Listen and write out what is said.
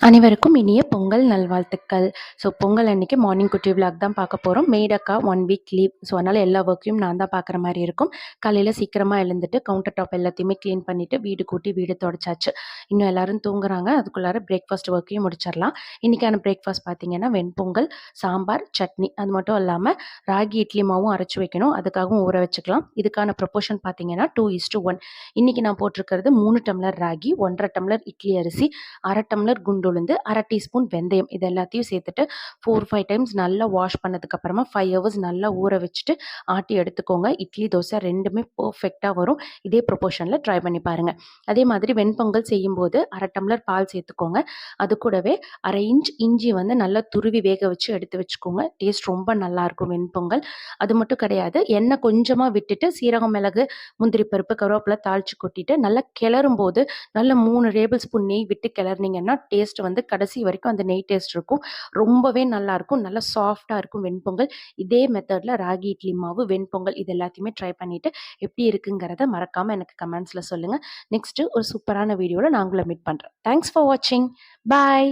அனைவருக்கும் இனிய பொங்கல் நல்வாழ்த்துக்கள். ஸோ பொங்கல் அன்னைக்கு மார்னிங் குட்டி விளாக் தான் பார்க்க போகிறோம். மெய்டக்கா 1 வீக் லீவ். ஸோ அதனால் எல்லா ஒர்க்கையும் நான் தான் பார்க்குற மாதிரி இருக்கும். காலையில் சீக்கிரமாக எழுந்துட்டு கவுண்டர் டாப் எல்லாத்தையுமே க்ளீன் பண்ணிவிட்டு வீடு கூட்டி வீடு தொடச்சாச்சு. இன்னும் எல்லோரும் தூங்குறாங்க. அதுக்குள்ளார பிரேக்ஃபாஸ்ட் ஒர்க்கையும் முடிச்சிடலாம். இன்றைக்கான பிரேக்ஃபாஸ்ட் பார்த்தீங்கன்னா வெண்பொங்கல், சாம்பார், சட்னி. அது மட்டும் இல்லாமல் ராகி இட்லி மாவும் அரைச்சி வைக்கணும். அதுக்காகவும் ஊற வச்சுக்கலாம். இதுக்கான ப்ரொப்போர்ஷன் பார்த்தீங்கன்னா 2:1. இன்றைக்கி நான் போட்டிருக்கிறது 3 டம்ளர் ராகி, 1.5 டம்ளர் இட்லி அரிசி, 1/2 டம்ளர் குண்டு உளுந்து, 1/2 டீஸ்பூன் வெந்தயம். இது எல்லாத்தையும் சேர்த்துட்டு 4-5 டைம்ஸ் நல்லா வாஷ் பண்ணதுக்கப்புறமா 5 ஹவர்ஸ் நல்லா ஊற வச்சுட்டு ஆட்டி எடுத்துக்கோங்க. இட்லி தோசை ரெண்டுமே பர்ஃபெக்டாக வரும். இதே ப்ரொப்போர்ஷனில் ட்ரை பண்ணி பாருங்கள். அதே மாதிரி வெண்பொங்கல் செய்யும்போது 1/2 டம்ளர் பால் சேர்த்துக்கோங்க. அது கூடவே 1/2 இன்ச் இஞ்சி வந்து நல்லா துருவி வேக வச்சு எடுத்து வச்சுக்கோங்க. டேஸ்ட் ரொம்ப நல்லாயிருக்கும் வெண்பொங்கல். அது மட்டும் கிடையாது, எண்ணெய் கொஞ்சமாக விட்டுட்டு சீரகம், மிளகு, முந்திரி பருப்பு, கருவேப்பிலை தாளித்து கொட்டிட்டு நல்லா கிளறும் போது நல்லா 3 டேபிள் ஸ்பூன் நெய் விட்டு கிளறினீங்கன்னா டேஸ்ட் வந்து கடைசி வரைக்கும் அந்த நெய் டேஸ்ட் இருக்கும். ரொம்பவே நல்லாயிருக்கும். நல்லா சாஃப்டாக இருக்கும் வெண்பொங்கல். இதே மெத்தடில் ராகி இட்லி மாவு, வெண்பொங்கல் இது எல்லாத்தையுமே ட்ரை பண்ணிவிட்டு எப்படி இருக்குங்கிறத மறக்காமல் எனக்கு கமெண்ட்ஸில் சொல்லுங்கள். நெக்ஸ்ட்டு ஒரு சூப்பரான வீடியோவில் நான் உங்களை மீட் பண்ணுறேன். தேங்க்ஸ் ஃபார் வாட்சிங். பாய்.